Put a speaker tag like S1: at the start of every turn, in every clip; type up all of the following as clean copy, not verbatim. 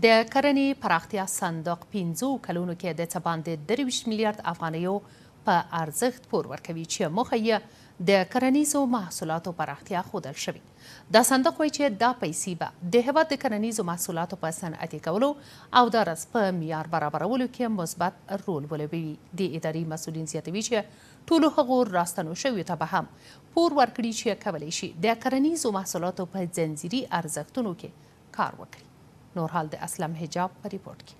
S1: د کرنې پراختیا صندوق 5 کلونو کې د څه باندې 23 میلیارد افغانیو په ارزښت پور ورکوي چې موخه یې د کرنیزو محصولاتو پراختیا ښودل شوي. دا صندوق وایي چې دا پیسې به د هېواد د کرنیزو محصولاتو په صنعتي کولو او د رس په معیار برابرولو کې مثبت رول ولوبوي. د ادارې مسؤلین زیاتوي چې ټولو هغو راستنو شویو ته به هم پور ورکړي چې کولی شي د کرنیزو محصولاتو په ځنځیري ارزښتونو کې کار وکړي. نور حال د اسلم حجاب په ریپورت کې.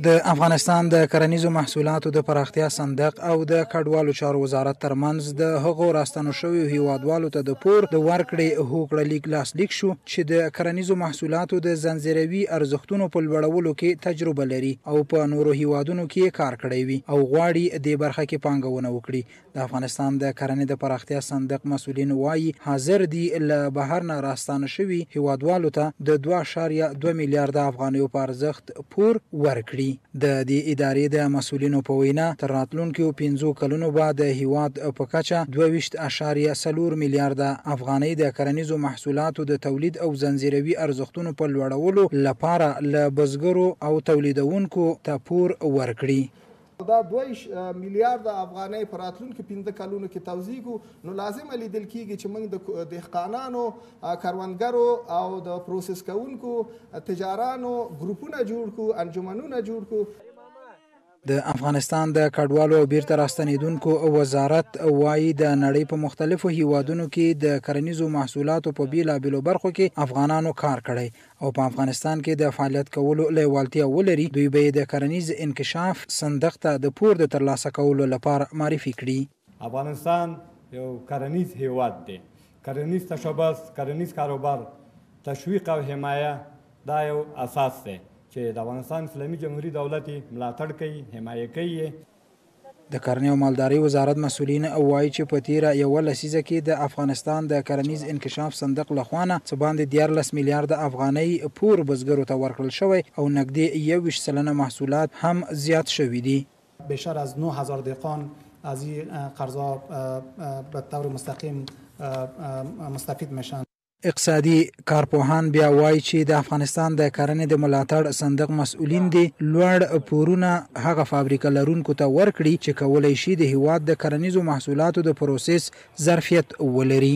S2: د افغانستان د کرنیزو محصولاتو د پراختیا صندوق او د کډوالو چارو وزارت ترمنځ د هغو راستنو شویو هیوادوالو ته د پور د ورکړې هوکړه لیک لاسلیک شو چې د کرنیزو محصولاتو د ځنځیروي ارزښتونو په لوړولو کې تجربه لري او په نورو هیوادونو کې کار کړی وي او غواړي دې برخه کې پانګونه وکړي. د افغانستان د کرنې د پراختیا صندوق مسؤلین وایي حاضر دي له بهر نه راستانه شوي هیوادوالو ته د 2.2 میلیارد افغانیو په ارزښت پور ورکړي. د دې ادارې د مسؤلینو په وینا تر راتلونکو 5 کلونو بعد د هیواد په کچه 22.4 میلیارد افغانۍ د کرنیزو محصولاتو د تولید او ځنځیروي ارزښتونو په لوړولو لپاره له بزګرو او تولیدونکو ته پور ورکړي.
S3: دا 2 میلیارد افغانۍ په راتلونکو 15 کلونو کې توزیع کړو نو لازم لیدل کیږي چې موږ د دهقانانو کروندګرو او د پروسس کوونکو تجارانو ګروپونه جوړ کړو انجمنونه جوړ کړو.
S2: د افغانستان د کډوالو او بیرته راستنیدونکو وزارت وایي د نړۍ په مختلفو هیوادونو کې د کرنیزو محصولاتو په بیلابیلو برخو کې افغانانو کار کړی او په افغانستان کې د فعالیت کولو لیوالتیا ولري. دوی به د کرنیز انکشاف صندوق ته د پور د ترلاسه کولو لپاره معرفي کړي.
S4: افغانستان یو کرنیز هیواد دی. کرنیز تشبث، کرنیز کاروبار، تشویق او حمایه دا یو اساس دی چې د افغانستان اسلامي جمهوریت دولت ملاتړ کوي، حمایه کوي.
S2: د کرنې او مالدارۍ وزارت مسؤلین وایي چې په تیره یوه لسیزه کې د افغانستان د کرنیز انکشاف صندوق لخوا نه څه باندې 14 میلیارد افغانۍ پور بزګرو ته ورکړل شوی او نږدې 21% محصولات هم زیات شوي دي.
S5: بیشتر از 9000 دهقان از این قرضا به طور مستقیم مستفید میشن.
S2: اقتصادي کارپوهان بیا وایي چې د افغانستان د کرنې د ملاتړ صندوق مسؤلین دي لوړ پورونه هغه فابریکه لرونکو ته ورکړي چې کولی شي د هیواد د کرنیزو محصولاتو د پروسس ظرفیت ولري.